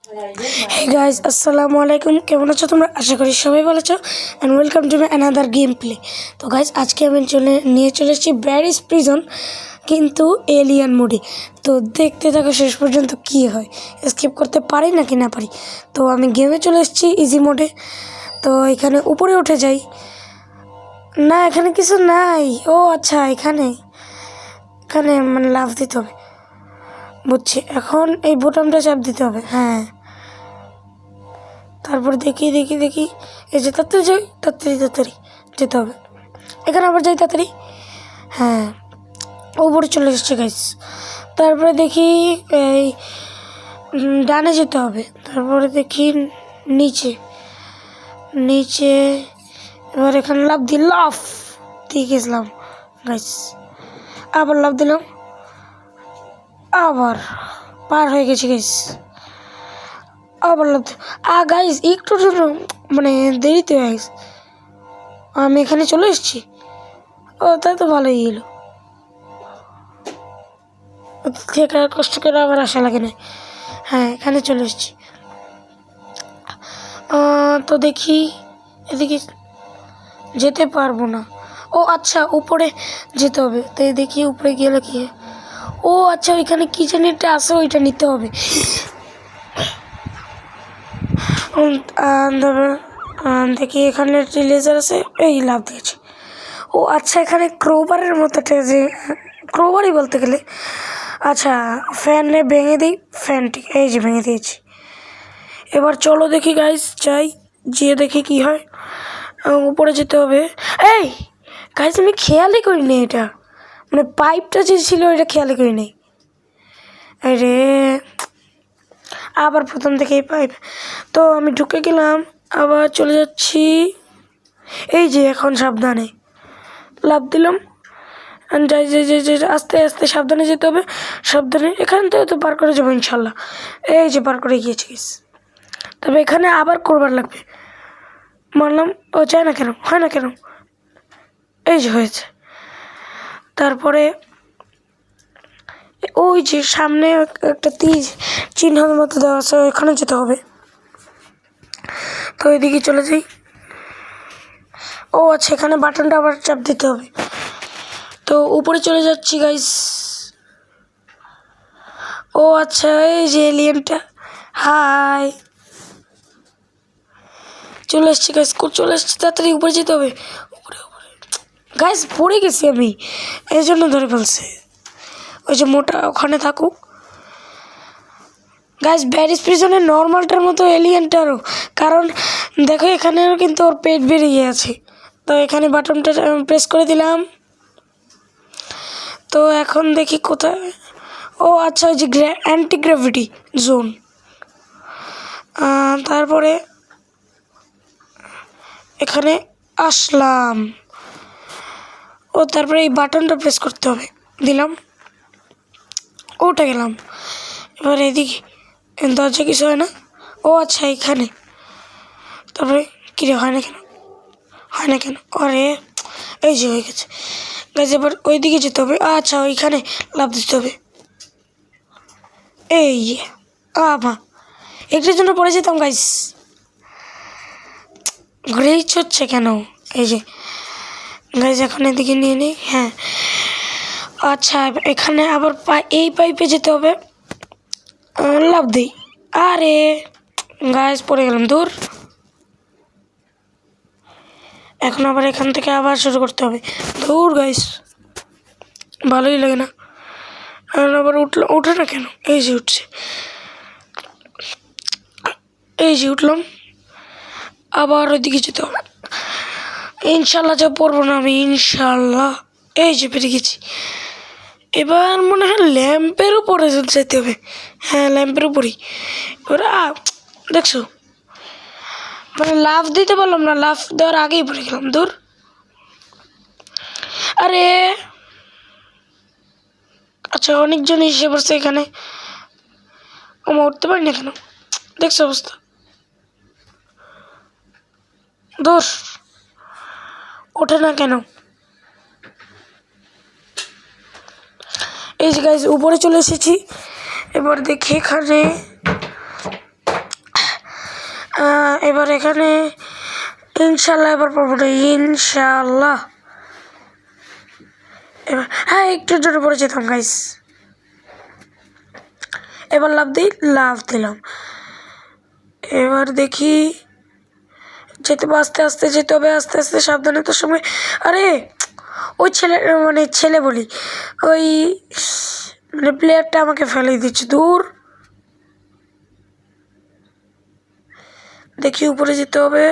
Hey guys, আসসালামু আলাইকুম। কেমন আছো তোমরা? আশা করি সবাই ভালো আছো and welcome to my another game play. তো গাইজ আজকে আমি নিয়ে চলে এসেছি ব্যারিস প্রিজন, কিন্তু এলিয়ান মোডে। তো দেখতে থাকো শেষ পর্যন্ত কী হয়, স্কিপ করতে পারি নাকি না পারি। তো আমি গেমে চলে এসেছি ইজি মোডে। তো এখানে উপরে উঠে যাই। না, এখানে কিছু নাই। ও আচ্ছা, এখানে এখানে মানে লাফ দিতে হবে, বুঝছি। এখন এই বোতামটা চাপ দিতে হবে। হ্যাঁ, তারপর দেখি এই যে তাড়াতাড়ি যাই, তাড়াতাড়ি যেতে হবে। এখানে আবার যাই তাড়াতাড়ি। হ্যাঁ, ওপরে চলে এসেছে গাইস। তারপরে দেখি এই ডানে যেতে হবে। তারপরে দেখি নিচে নিচে এবার এখানে লাফ দিয়ে গেছিলাম গাইস। আবার লাফ দিলাম, আবার পার হয়ে গেছি গাইস। আবার লাফ গাইস, একটুর জন্য মানে দেরিতে হয়ে গেছে। আমি এখানে চলে এসেছি। ও তাই তো ভালোই এলো, থেকে কষ্ট করে আবার আসা লাগে না। হ্যাঁ, এখানে চলে এসেছি। তো দেখি এদিকে যেতে পারবো না। ও আচ্ছা, উপরে যেতে হবে। তো দেখি উপরে গেলে কি। ও আচ্ছা, ওইখানে কি জানি একটা আছে, ওইটা নিতে হবে। দেখি এখানে একটি লেজার আছে, এই লাভ দিয়েছে। ও আচ্ছা, এখানে ক্রোবারের মতো একটা, যে ক্রোবারই বলতে গেলে। আচ্ছা, ফ্যানে ভেঙে দিই ফ্যানটি। এই যে ভেঙে দিয়েছি। এবার চলো দেখি গাইস, যাই, যেয়ে দেখি কি হয়। উপরে যেতে হবে। এই গাইস, আমি খেয়ালই করিনি এটা, মানে পাইপটা যে ছিল এটা খেয়ালই করিনি। আরে আবার প্রথম থেকে এই পাইপ। তো আমি ঢুকে গেলাম, আবার চলে যাচ্ছি। এই যে এখন সাবধানে লাফ দিলাম। যাই আস্তে আস্তে সাবধানে যেতে হবে, সাবধানে। এখান থেকে তো পার করে যাবো ইনশাল্লাহ। এই যে পার করে গিয়েছিস। তবে এখানে আবার করবার লাগবে। মানলাম। ও চায় না কেন, হয় না কেন? এই যে হয়েছে। তারপরে ওই যে সামনে একটা তীর চিহ্নের মতো দেওয়া আছে, ওখানে যেতে হবে। তো ওইদিকে চলে যাই। ও আচ্ছা, এখানে বাটনটা আবার চাপ দিতে হবে। তো উপরে চলে যাচ্ছি গাইস। ও আচ্ছা, এই যে এলিয়েনটা। হাই, চলে এসছি গাইস, চলে এসছি। তাড়াতাড়ি উপরে যেতে হবে। উপরে গাইস, পড়ে গেছি আমি, এই জন্য ধরে ফেলছে। ওই যে মোটা ওখানে থাকুক গাইস। ব্যারিস প্রিজনের নর্মালটার মতো এলিয়েনটারও, কারণ দেখো এখানেও কিন্তু ওর পেট বেরিয়ে আছে। তো এখানে বাটনটা প্রেস করে দিলাম। তো এখন দেখি কোথায়। ও আচ্ছা, ওই যে অ্যান্টি গ্র্যাভিটি জোন। তারপরে এখানে আসলাম। ও তারপরে এই বাটনটা প্রেস করতে হবে। দিলাম, ওটা গেলাম। এবার এদিকে দরজা কিছু হয় না। ও আচ্ছা, এখানে। তারপরে কিরে হয় না কেন, হয় না কেন? আরে এই যে হয়ে গেছে গাইজ। এবার ওই দিকে যেতে হবে। আচ্ছা, ওইখানে লাফ দিতে হবে। এই মা, একটুর জন্য পড়ে যেতাম গাইজ। গ্রেচ হচ্ছে কেন? এই যে গাইজ, এখন এদিকে নিয়ে নিই। হ্যাঁ আচ্ছা, এখানে আবার এই পাইপে যেতে হবে। লাফ দিই। আরে গাইজ, পড়ে গেলাম, দূর। এখন আবার এখান থেকে আবার শুরু করতে হবে। দূর গাইস, ভালোই লাগে না। আবার উঠে না কেন? এই যে উঠছে, এই যে উঠলাম। আবার ওইদিকে যেতে হবে। ইনশাল্লাহ যা পড়বো না আমি, ইনশাল্লাহ। এই যে পেরে গেছি। এবার মনে হয় ল্যাম্পের উপরে যেতে হবে। হ্যাঁ, ল্যাম্পের উপরেই। এবার দেখছো, মানে লাফ দিতে পারলাম না, লাফ দেওয়ার আগেই পড়ে গেলাম, দূর। আরে আচ্ছা, অনেকজন এসে পড়ছে এখানে। আমি উঠতে পারি না কেন? দেখছো অবস্থা, দোষ। ওঠে না কেন? এই যে গাইজ, উপরে চলে এসেছি। এবার দেখি এখানে এবার এখানে ইনশাল্লাহ এবার পারবো না, ইনশাল্লাহ। এবার হ্যাঁ, একটুর জন্য পড়ে যেতাম গাইস। এবার লাভ দিলাম। এবার দেখি যেতে আস্তে আস্তে যেতে হবে, আস্তে আস্তে সাবধানে। তো সময় আরে ওই ছেলে বলি, ওই প্লেয়ারটা আমাকে ফেলে দিচ্ছে, দূর। দেখি উপরে যেতে হবে,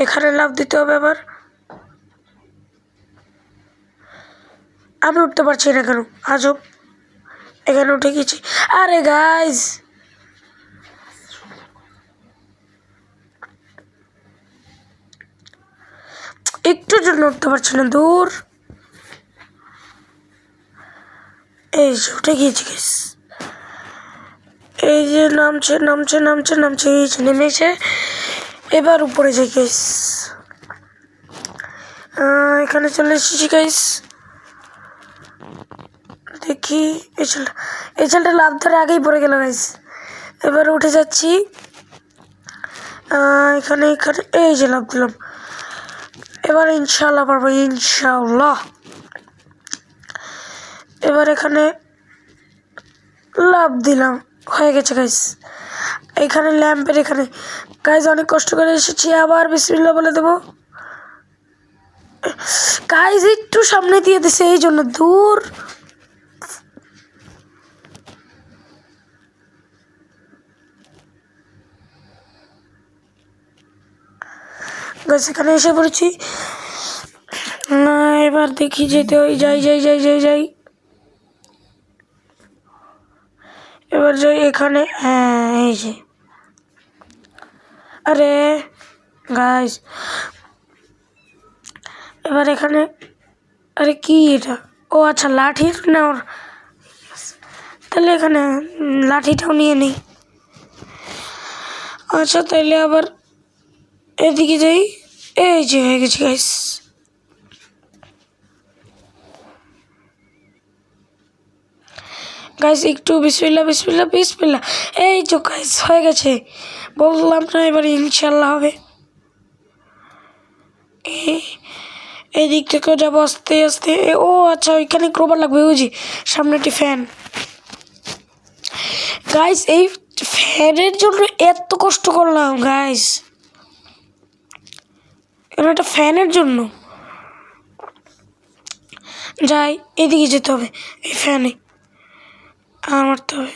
এখানে লাফ দিতে হবে। আবার আমি উঠতে পারছি না কেন, আজব। এখানে উঠে গেছি। আরে গাইস, একটুর জন্য উঠতে পারছি না, দূর। এই যে উঠে গিয়েছি গাইস। এই যে নামছে নামছে নামছে নামছে, এই যে নেমেছে। এবার উপরে যাই গাইস। এখানে চলে এসেছি গাইস। দেখি এই ছেলেটা লাভ ধরে আগেই পড়ে গেল গাইস। এবার উঠে যাচ্ছি। এখানে এখানে এই যে লাভ দিলাম। এবার ইনশাল্লাহ পারবো, ইনশাল্লাহ। এবার এখানে লাভ দিলাম, হয়ে গেছে গাইস। এখানে ল্যাম্পের এখানে গাইস অনেক কষ্ট করে এসেছি। আবার বিসমিল্লাহ বলে দেবো গাইস। একটু সামনে দিয়ে দিছে এই জন্য, দূর। গাইস এখানে এসে পড়েছি। না, এবার দেখি যেতে ওই যাই যাই যাই যাই যাই। এবার যাই এখানে, হ্যাঁ এই যে। আরে গাইস, এবার এখানে, আরে কি এটা? ও আচ্ছা, লাঠির নেওয়ার। তাহলে এখানে লাঠিটাও নিয়ে নিই। আচ্ছা তাইলে আবার এদিকে যাই। এই যে হয়ে গেছি গাইস। গাইস একটু বিসমিল্লাহ বিসমিল্লাহ বিসমিল্লাহ। এই তো গাইস হয়ে গেছে, বললাম না এবার ইনশাল্লাহ হবে। এই দিক থেকেও যাবো আস্তে আস্তে। ও আচ্ছা, ওইখানে ক্রোবার লাগবে, ওই যে সামনে একটি ফ্যান। গাইস এই ফ্যানের জন্য এত কষ্ট করলাম গাইস, একটা ফ্যানের জন্য। যাই, এদিকে যেতে হবে, এই ফ্যানে আর মারতে হবে।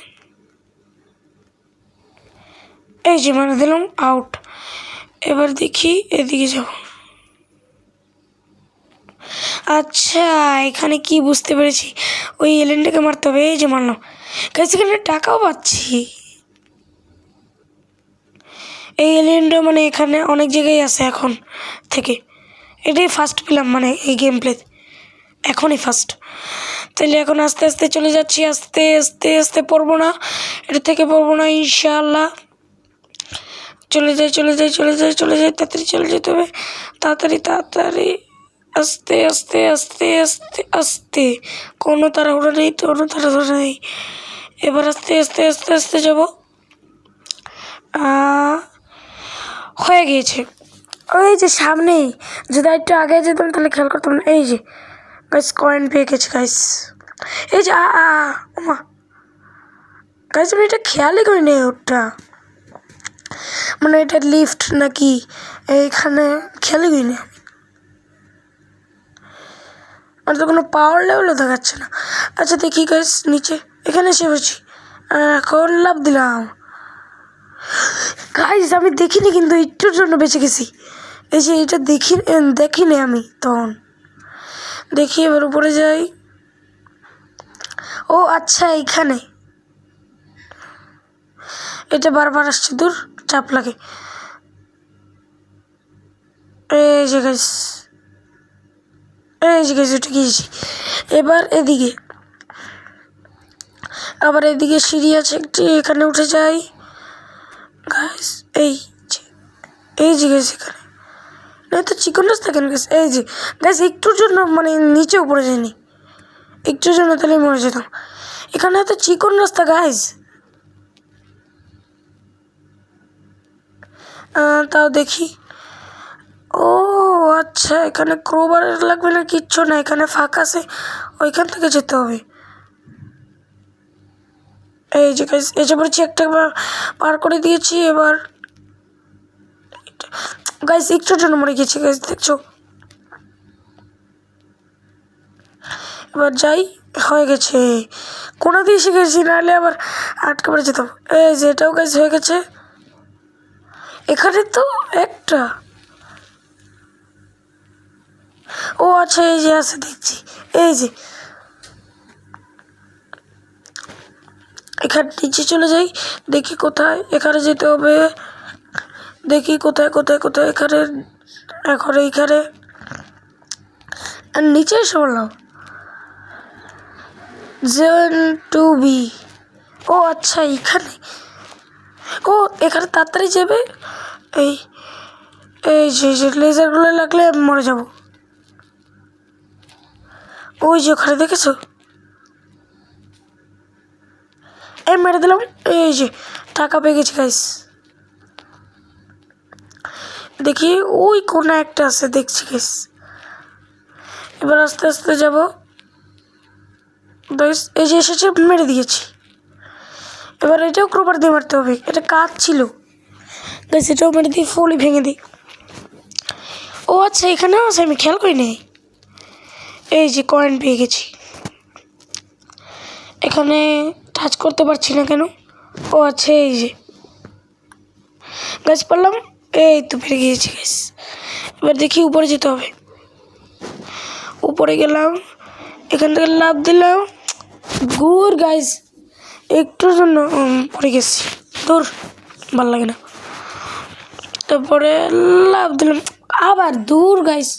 এই যে মানে দিলাম, আউট। এবার দেখি এদিকে যাব। আচ্ছা এখানে কি বুঝতে পেরেছি, ওই এলিয়েনটাকে মারতে হবে। এই যে মারলাম গাইস, এখানে টাকাও পাচ্ছি। এই এলিয়েনটা মানে এখানে অনেক জায়গায় আছে এখন থেকে। এটাই ফার্স্ট পেলাম মানে এই গেম প্লে, এখনই ফার্স্ট। তাহলে এখন আস্তে আস্তে চলে যাচ্ছি, আস্তে আস্তে আস্তে পড়বো না, এটা থেকে পড়বো না ইনশাআল্লাহ। চলে যাই চলে যাই চলে যাই চলে যাই, তাড়াতাড়ি চলে যেতে হবে, তাড়াতাড়ি তাড়াতাড়ি, আস্তে আস্তে আস্তে আস্তে আস্তে। কোনো তাড়াহুড়ো নেই, কোনো তাড়াহুড়ো নেই। এবার আস্তে আস্তে আস্তে আস্তে যাবো। হয়ে গিয়েছে। ওই যে সামনেই, যদি একটু আগে যেতাম তাহলে খেয়াল করতাম না। এই যে গাইস কয়েন পেয়ে গেছি গাইস। এই যে ওমা গাইস, আমি এটা খেয়ালই করিনি। ওটা মানে এটা লিফট নাকি এইখানে খেয়ালই করিনি আমি। আর তো কোনো পাওয়ার লেভেলও দেখাচ্ছে না। আচ্ছা দেখি গাইস নিচে, এখানে এসে বসছি। এখন লাভ দিলাম গাইস। আমি দেখিনি কিন্তু একটুর জন্য বেঁচে গেছি। এই যে এটা দেখিনি আমি তখন। দেখি এবার উপরে যাই। ও আচ্ছা, এইখানে এটা বারবার আসছে, দূর, চাপ লাগে। এই যে গাইস, এই যে গাইস উঠে গিয়েছি। এবার এদিকে আবার এদিকে সিঁড়ি আছে একটি, এখানে উঠে যাই গাইস। এই যে গাইস এখানে না তো চিকন রাস্তা কেন গাইস? এই যে গাইস একটুর জন্য মানে নিচে উপরে যায়নি, একটুর জন্য তাহলে মরে যেতাম। এখানে এত চিকন রাস্তা গাইস। তাও দেখি। ও আচ্ছা, এখানে ক্রোবার লাগবে না, কিচ্ছু না, এখানে ফাঁকা আছে, ওইখান থেকে যেতে হবে। এই যে গাইস এসে পড়েছি, একটা পার করে দিয়েছি। এবার গাইস একটুর জন্য মরে গেছি গাইস, দেখছো। এবার যাই, হয়ে গেছে, কোনা দিয়ে শিখেছি, নাহলে আবার আটকে পড়ে যেতাম। এই যে এটাও গাইস হয়ে গেছে। এখানে তো একটা, ও আচ্ছা এই যে আছে দেখছি, এই যে এখানে নিচে চলে যাই, দেখি কোথায়, এখানে যেতে হবে, দেখি কোথায় কোথায় কোথায়, এখানে এখন এইখানে আর নিচে এসে বললাম জেন টু বি। ও আচ্ছা এইখানে, ও এখানে তাড়াতাড়ি যাবে। এই এই যে লেজারগুলো লাগলে আমি মরে যাব। ওই যে ওখানে দেখেছো, এই মেরে দিলাম। এই যে টাকা পেয়ে গেছি গাইস, দেখি ওই কোনা একটা আছে দেখছি গাইস। এবার আস্তে আস্তে যাব গাইস, এই যে এসেছে, মেরে দিয়েছি। এবার এটাও ক্রোবার দিয়ে মারতে হবে, এটা কাজ ছিল গাইস, এটাও মেরে দিই, ফুলই ভেঙে দিই। ও আচ্ছা এখানেও আছে, আমি খেয়াল করি নাই। এই যে কয়েন পেয়ে গেছি, এখানে টাচ করতে পারছি না কেন। ও আচ্ছা এই যে গাছ পারলাম, এই তো পেরে গিয়েছি গাছ। এবার দেখি উপরে যেতে হবে, উপরে গেলাম, এখান থেকে লাফ দিলাম, ঘুর গাইস, একটুর জন্য পড়ে গেছি, দূর ভাল লাগে না। তারপরে লাফ দিলাম আবার, দূর গাইস,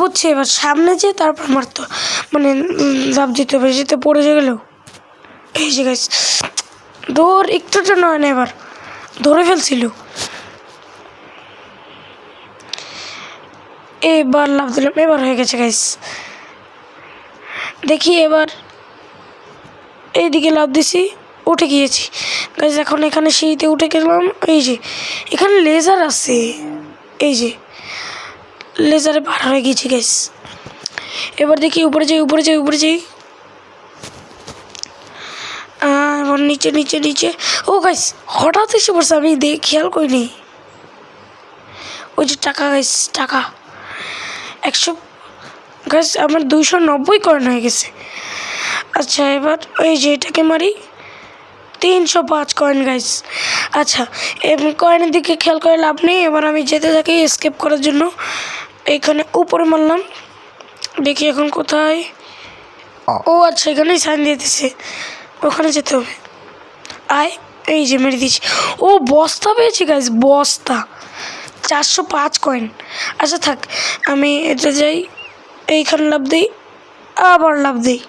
বুঝছি। এবার সামনে যে তারপর মারতো, মানে লাফ দিতে হবে, যেতে পড়ে গেলেও। এই যে গাইস দৌড়, একটুর জন্য হয় না, এবার ধরে ফেলছিল। এবার লাফ দিলাম, এবার হয়ে গেছে গাইস। দেখি এবার এইদিকে লাফ দিছি, উঠে গিয়েছি গাইস। এখন এখানে সিঁড়িতে উঠে গেলাম, এই যে এখানে লেজার আছে, এই যে লেজারে পার হয়ে গেছি গাইস। এবার দেখি উপরে যাই, উপরে যাই, উপরে যাই, এবার নিচে নিচে নিচে। ও গাইস হঠাৎ এসে পড়ছে, আমি খেয়াল করিনি। ওই যে টাকা গাইস, টাকা 100 গাইস, আমার 290 কয়েন হয়ে গেছে। আচ্ছা এবার ওই যে এটাকে মারি, 305 কয়েন গাইস। আচ্ছা কয়েনের দিকে খেয়াল করে লাভ নেই, এবার আমি যেতে থাকি এসকেপ করার জন্য। এইখানে উপরে মারলাম, দেখি এখন কোথায়। ও আচ্ছা এখানেই সাইন দিয়ে দিছে, ওখানে যেতে হবে। আয়, এই যে মেরে দিয়েছি। ও বস্তা পেয়েছি গাইস, বস্তা, 405 কয়েন। আচ্ছা থাক, আমি এটা যাই, এইখানে লাভ দিই, আবার লাভ দিই।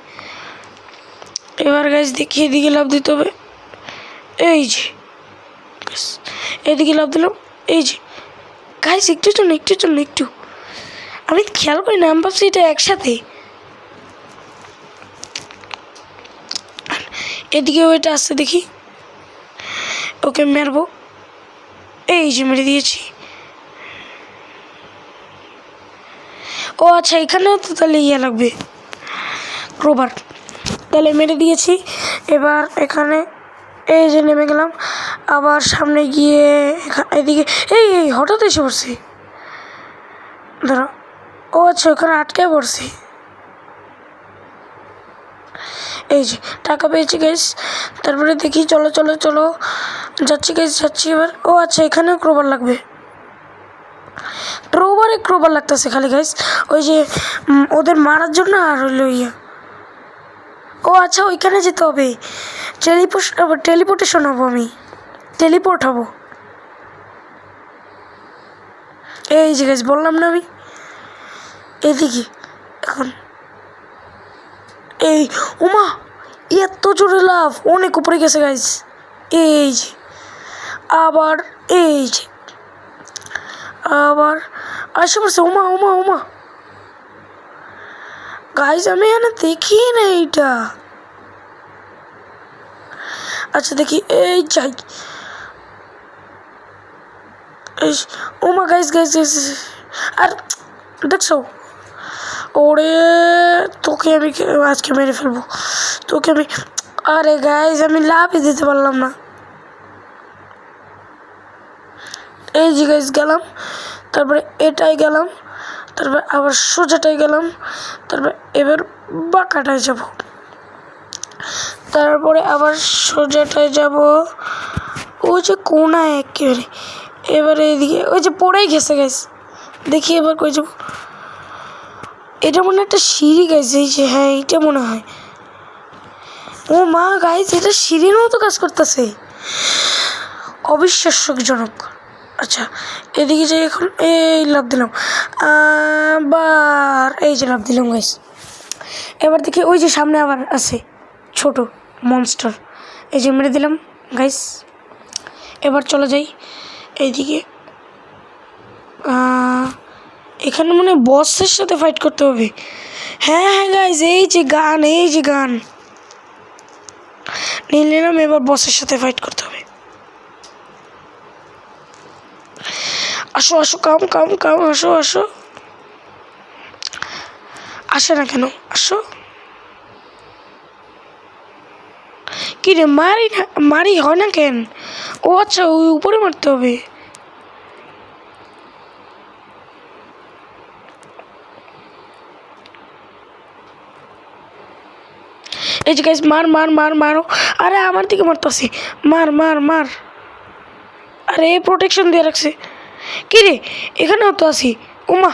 এবার গাইস দেখি এদিকে লাভ দিতে হবে, এই যে এদিকে লাভ দিলাম, এই যে গাইস একটুর জন্য, একটুর জন্য, একটু আমি খেয়াল করি না, আমি ভাবছি এটা একসাথে। এদিকে ওইটা আসছে দেখি, ওকে মারবো, এই যে মেরে দিয়েছি। ও আচ্ছা এখানেও তো তাহলে ইয়ে লাগবে, ক্রোবার, তাহলে মেরে দিয়েছি। এবার এখানে এই যে নেমে গেলাম, আবার সামনে গিয়ে এদিকে, এই এই হঠাৎ এসে পড়ছি, ধরো। ও আচ্ছা ওখানে আটকে পড়ছি। এই যে টাকা পেয়েছি গাইস। তারপরে দেখি, চলো চলো চলো, যাচ্ছি গাইস, যাচ্ছি এবার। ও আচ্ছা এখানেও ক্রোবার লাগবে, ক্রোবার লাগতেছে খালি গাইস, ওই যে ওদের মারার জন্য। আর হইলো ইয়ে, ও আচ্ছা ওইখানে যেতে হবে, টেলিপোর্টেশন হবো, আমি টেলিপোর্ট হব। এই যে গাইস বললাম না আমি, এদিকে এখন। এই ওমা, এত জোরে লাভ, অনেক উপরে গেছে গাইস। এই যে আবার, এই যে আবার আসে পড়ছে, ওমা ওমা ওমা গাইস, আমি এখানে দেখি না এইটা। আচ্ছা দেখি, এই যাই, ইস, ও মা গাইস গাইস গাইস, আর দেখছো, ওরে তোকে আমি আজকে মেরে ফেলবো, তোকে আমি, আরে গাইস আমি লাভই দিতে পারলাম না। এই যে গাইস গেলাম, তারপরে এটাই গেলাম, তারপরে আবার সোজাটাই গেলাম, তারপরে এবার বাঁকাটায় যাব, তারপরে আবার সোজাটায় যাব, ওই যে কোনায় একেবারে, এবারে এইদিকে ওই যে পড়েই গেছে গাইস, দেখি এবার কই যাব, এটা মনে একটা সিঁড়ি গাইস, এই যে হ্যাঁ এইটা মনে হয়, ও মা গাইস এটা সিঁড়ির মতো কাজ করতেছে, অবিশ্বাস্যজনক। আচ্ছা এদিকে যাই এখন, এই লাভ দিলাম, আবার এই যে লাভ দিলাম গাইস, এবার দেখি ওই যে সামনে আবার আছে ছোট মনস্টার, এই যে মেরে দিলাম গাইস। এবার চলে যাই এইদিকে, এখানে মনে হয় বসের সাথে ফাইট করতে হবে, হ্যাঁ হ্যাঁ গাইস এই যে গান, এই যে গান নিয়ে নিলাম, এবার বসের সাথে ফাইট করতে হবে। আসো আসো, কাম কাম কাম, আসো আসো, আসে না কেন, আসো, কি রে মারি না, মারি হয় না কেন, ও আচ্ছা ওই উপরে মারতে হবে, এই যে গাইস মার মার মার মারো, আরে আমার দিকে মারতেছে, মার মার মার, আরে প্রোটেকশন দিয়ে রাখছে, কি রে এখানেও তো আছি, উমা,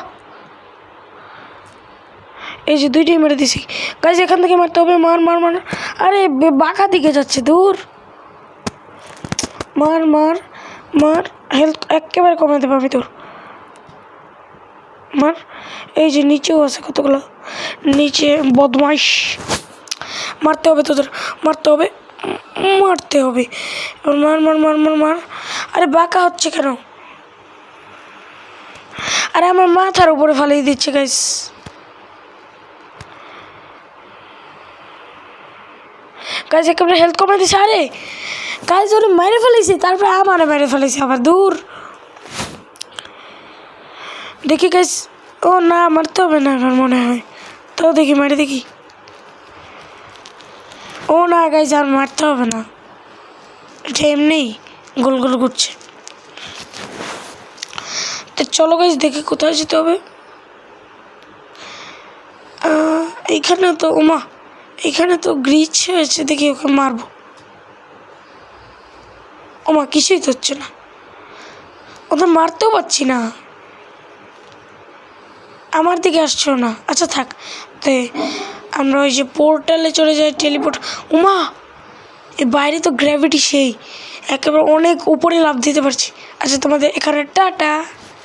এই যে দুইটাই মেরে দিছি গাইস, এখান থেকে মারতে হবে, মার মার মার, আরে বাঁকা দিকে যাচ্ছে, দূর, মার মার মার, হেলথ একেবারে কমে দেবো আমি তোর, মার, এই যে নিচেও আছে কতগুলো, নিচে বদমাইশ, মারতে হবে তোদের, মারতে হবে, মারতে হবে, মার মার মার মার মার, আরে বাঁকা হচ্ছে কেন, আরে আমার মাথার উপরে ফালিয়ে দিচ্ছে গাইস, গাইস একেবারে হেলথ কমে দিচ্ছে, আরে গাইস ওরে মেরে ফেলেছি, তারপরে আমারে মেরে ফেলেছি আবার, দূর, দেখি গাইস, ও না মারতে হবে না আমার মনে হয়, তো দেখি মারে দেখি, ও না গাইস আর মারতে হবে না, এটা এমনিই গোল গোল ঘুরছে, তো চলো গাইস দেখি কোথায় যেতে হবে, এইখানে তো উমা, এখানে তো গ্রিচ হয়েছে, দেখি ওকে মারবো, ওমা কিছুই তো হচ্ছে না, ওদের মারতেও পারছি না, আমার দিকে আসছেও না, আচ্ছা থাক, তো আমরা ওই যে পোর্টালে চলে যাই, টেলিপোর্ট, উমা এই বাইরে তো গ্র্যাভিটি সেই একেবারে অনেক উপরে লাফ দিতে পারছি, আচ্ছা তোমাদের এখানে টাটা,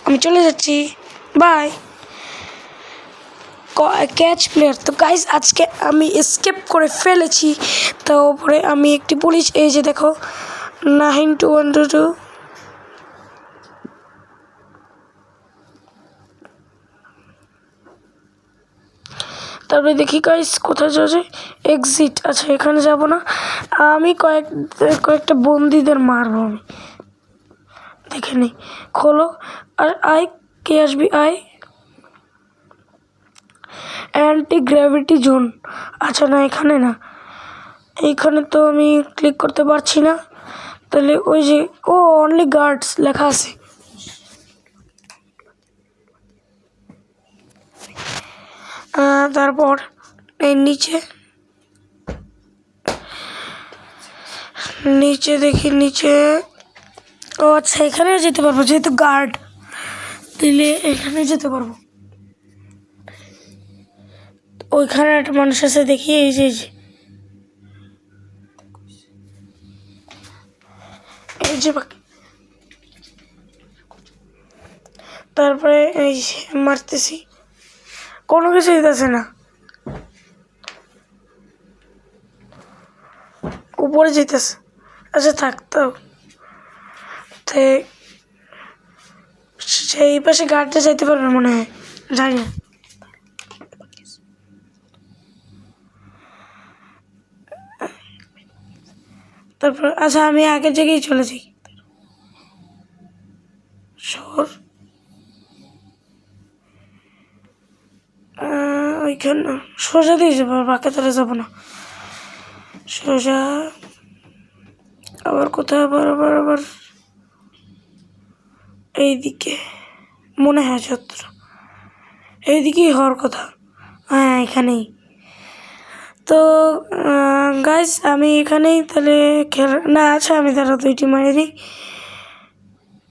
আমি চলে যাচ্ছি, বাই। ক্যাচ প্লেয়ার, তো গাইস আজকে আমি এসকেপ করে ফেলেছি, তারপরে আমি একটি পুলিশ, এই যে দেখো 92122, তারপরে দেখি গাইস কোথায় যাওয়া যায়, এক্সিট, আচ্ছা এখানে যাব না, আমি কয়েকটা বন্দীদের মারবো আমি, দেখে নিই, খোলো, আর আয়, কে আসবি আয়, অ্যান্টি গ্র্যাভিটি জোন, আচ্ছা না এখানে না, এইখানে তো আমি ক্লিক করতে পারছি না, তাহলে ওই যে ও অনলি গার্ডস লেখা আছে, তারপর এই নিচে নিচে দেখি, নিচে, ও আচ্ছা এখানেও যেতে পারবো যেহেতু গার্ড, তাহলে এখানে যেতে পারবো, ওইখানে একটা মানুষ আছে দেখি, এই যে এই যে বাকি, তারপরে এই মারতেছি, কোনো কিছু দিতেছে না, উপরে যেতেছে, আচ্ছা থাকতো, সেই পাশে গাড়িটা যাইতে পারবে মনে হয়, জানি না, তারপর আচ্ছা আমি আগের জায়গায় চলে যাই, সর ওইখানে সোজা দিয়ে যাবো, বাঁকে তারা যাবো না, সোজা। আবার কোথায়, আবার এইদিকে মনে হয় যতটা এইদিকেই হওয়ার কথা। হ্যাঁ এখানেই তো। গাইস আমি এখানেই তাহলে খেলা না আছে, আমি তারা দুইটি মারি দিই।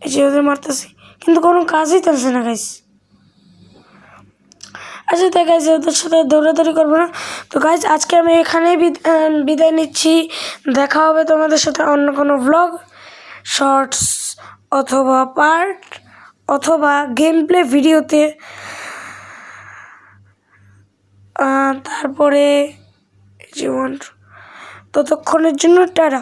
এই যে ওদের মারতেছি কিন্তু কোনো কাজই চলছে না গাইস। আচ্ছা তাই গাইস ওদের সাথে দৌড়াদৌড়ি করবো না। তো গাইস আজকে আমি এখানেই বিদায় নিচ্ছি। দেখা হবে তোমাদের সাথে অন্য কোনো ব্লগ, শর্টস অথবা পার্ট অথবা গেম প্লে ভিডিওতে। তারপরে জীবন ততক্ষণের জন্য টাটা।